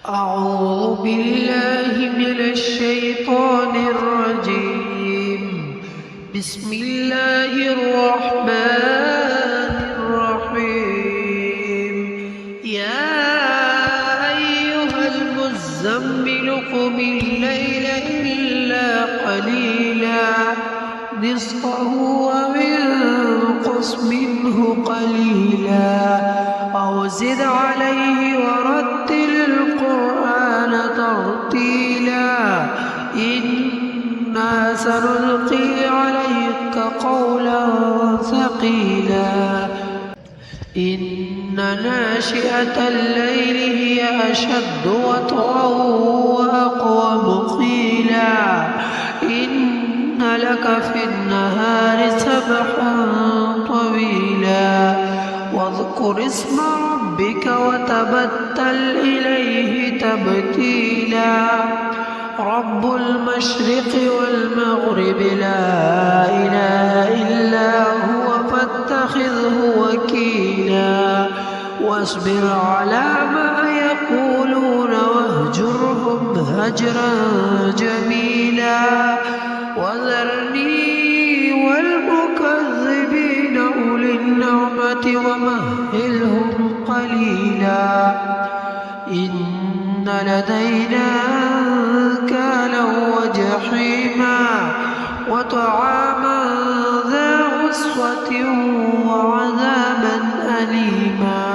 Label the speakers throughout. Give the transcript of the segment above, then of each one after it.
Speaker 1: أعوذ بالله من الشيطان الرجيم. بسم الله الرحمن الرحيم. يا أيها المزمل قم الليل إلا قليلا نصفه أو انقص منه قليلا أو زد عليه ورتل القرآن ترتيلا إنا سنلقي عليك قولا ثقيلا إن ناشئة الليل هي أشد وطئا وأقوم قيلا إن لك في النهار سبحا طويلا واذكر اسم ربك وتبتل إليه تبتيلا رب المشرق والمغرب لا إله إلا هو فاتخذه وكيلا واصبر على ما يقولون واهجرهم هجرا جميلا وذرني والمكذبين أولي النعمة ومهلهم قليلا إن لدينا أنكالا وجحيما وطعاما ذا غصة وعذابا أليما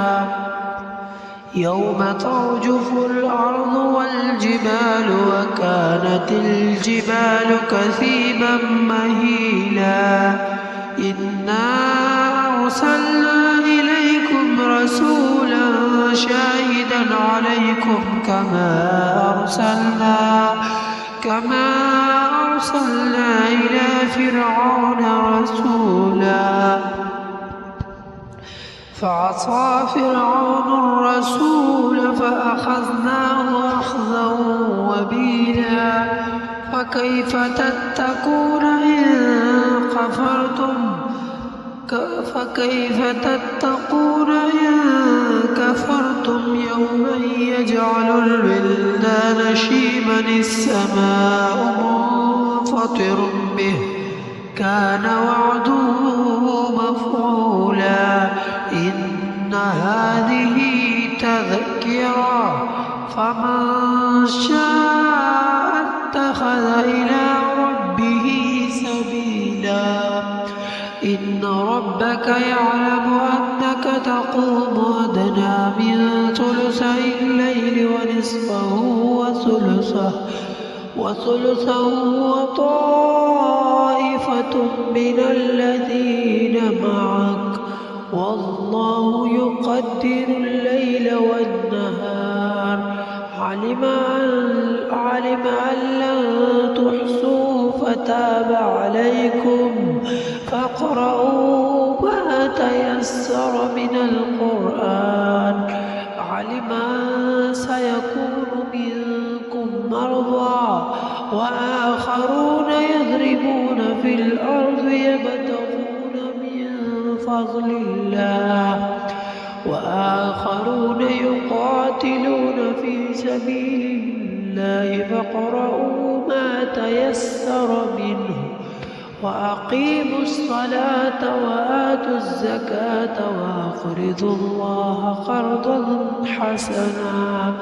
Speaker 1: يوم ترجف الأرض والجبال وكانت الجبال كثيبا مهيلا إنا أرسلنا إليكم رسولا شاهدا عليكم كما أرسلنا إلى فرعون رسولا فعصى فرعون الرسول فأخذناه أخذا وبيلا فكيف تتقون إن كفرتم يوما يجعل الولدان شيبا السماء منفطر به كان وعده مفعولا إن هذه تذكرة فمن شاء اتخذ إلى ربه سبيلا إن ربك يعلم أنك تقوم أدنى من ثلثي الليل ونصفه وثلثه وطائفة من الذين معك والله يقدر الليل والنهار علم أن لن تحصوا فتاب عليكم فاقرؤوا ما تيسر من القرآن علم أن سيكون منكم مرضى وآخرون يضربون في الأرض يبتغون من فضل الله وآخرون يقاتلون في سبيل الله فاقرؤوا ما تيسر منه وأقيموا الصلاة وآتوا الزكاة وأقرضوا الله قرضا حسنا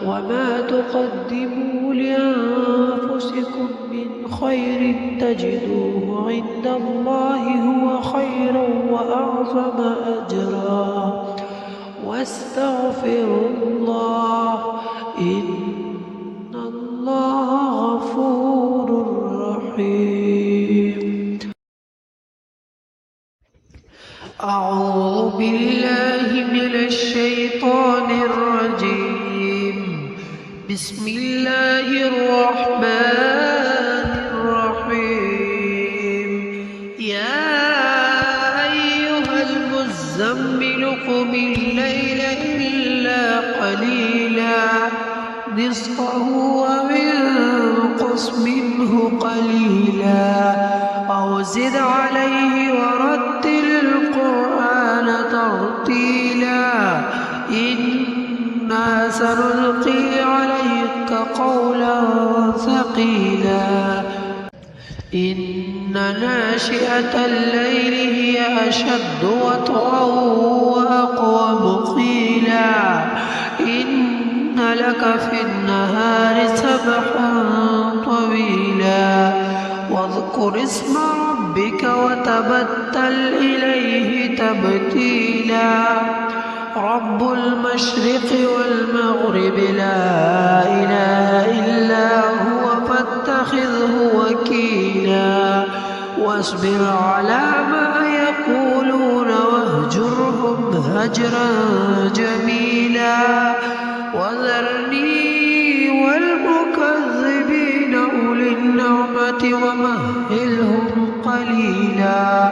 Speaker 1: وما تقدموا لأنفسكم من خير تجدوه عند الله هو خيرا وأعظم أجرا واستغفروا الله إن الله غفور رحيم. أعوذ بالله من الشيطان الرجيم. بسم الله الرحمن الرحيم. يا أيها المزمل قم الليل إلا قليلا نصفه أو انقص منه قليلا أو زد عليه ورتل القرآن ترتيلا إن إنا سنلقي عليك قولا ثقيلا إن ناشئة الليل هي أشد وطئا وأقوم قيلا إن لك في النهار سبحا طويلا واذكر اسم ربك وتبتل إليه تبتيلا رب المشرق والمغرب لا إله إلا هو فاتخذه وكيلا واصبر على ما يقولون واهجرهم هجرا جميلا وذرني والمكذبين أولي النعمة ومهلهم قليلا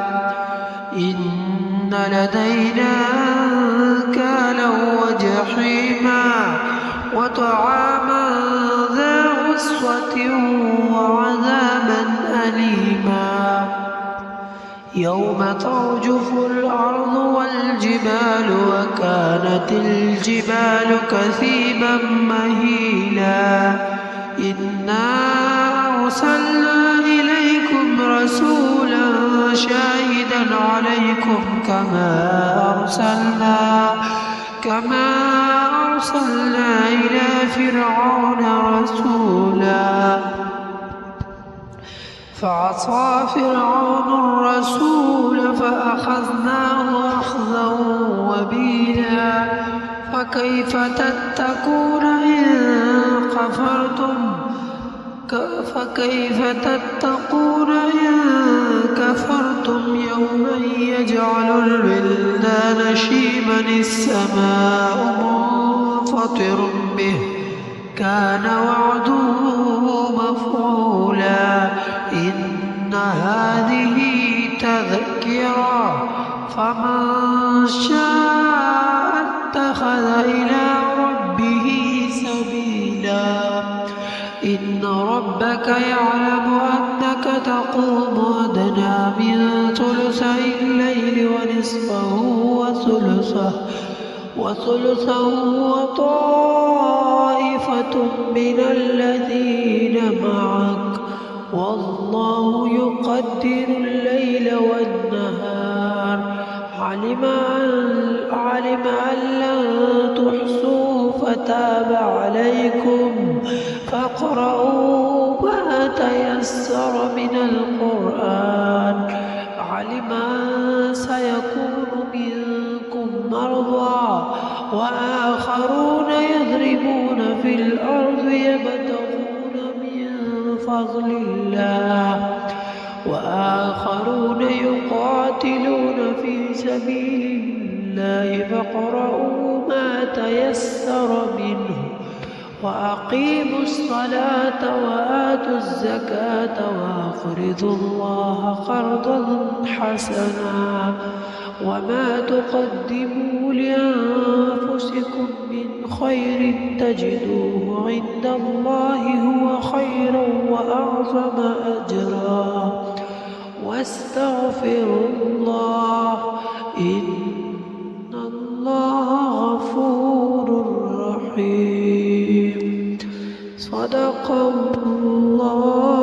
Speaker 1: إن لدينا أنكالا وجحيما وطعاما ذا غصة وعذابا أليما يوم ترجف الأرض والجبال وكانت الجبال كثيبا مهيلا إنا أرسلنا إليكم رسولا شاهدا عليكم كما أرسلنا إلى فرعون رسولا فعصى فرعون الرسول فأخذناه أخذا وبيلا فكيف تتقون إن كفرتم يوما يجعل الولدان شيبا السماء منفطر به كان وعده مفعولا إن هذه تذكرة فمن شاء اتخذ إلى ربه سبيلا إن ربك يعلم أنك تقوم أدنى من ثلثي الليل ونصفه وثلثه وطائفة من الذين معك والله يقدر الليل والنهار علم أن لن تحصوا فتاب عليكم فاقرؤوا ما تيسر من القرآن علم أن سيكون منكم مرضى وآخرون يضربون في الأرض يبتغون من فضل الله وآخرون يقاتلون في سبيل الله فاقرؤوا ما تيسر منه وأقيموا الصلاة وآتوا الزكاة وأقرضوا الله قرضا حسنا وما تقدموا لأنفسكم من خير تجدوه عند الله هو خيرا وأعظم أجرا واستغفروا الله إن الله غفور رحيم صدق الله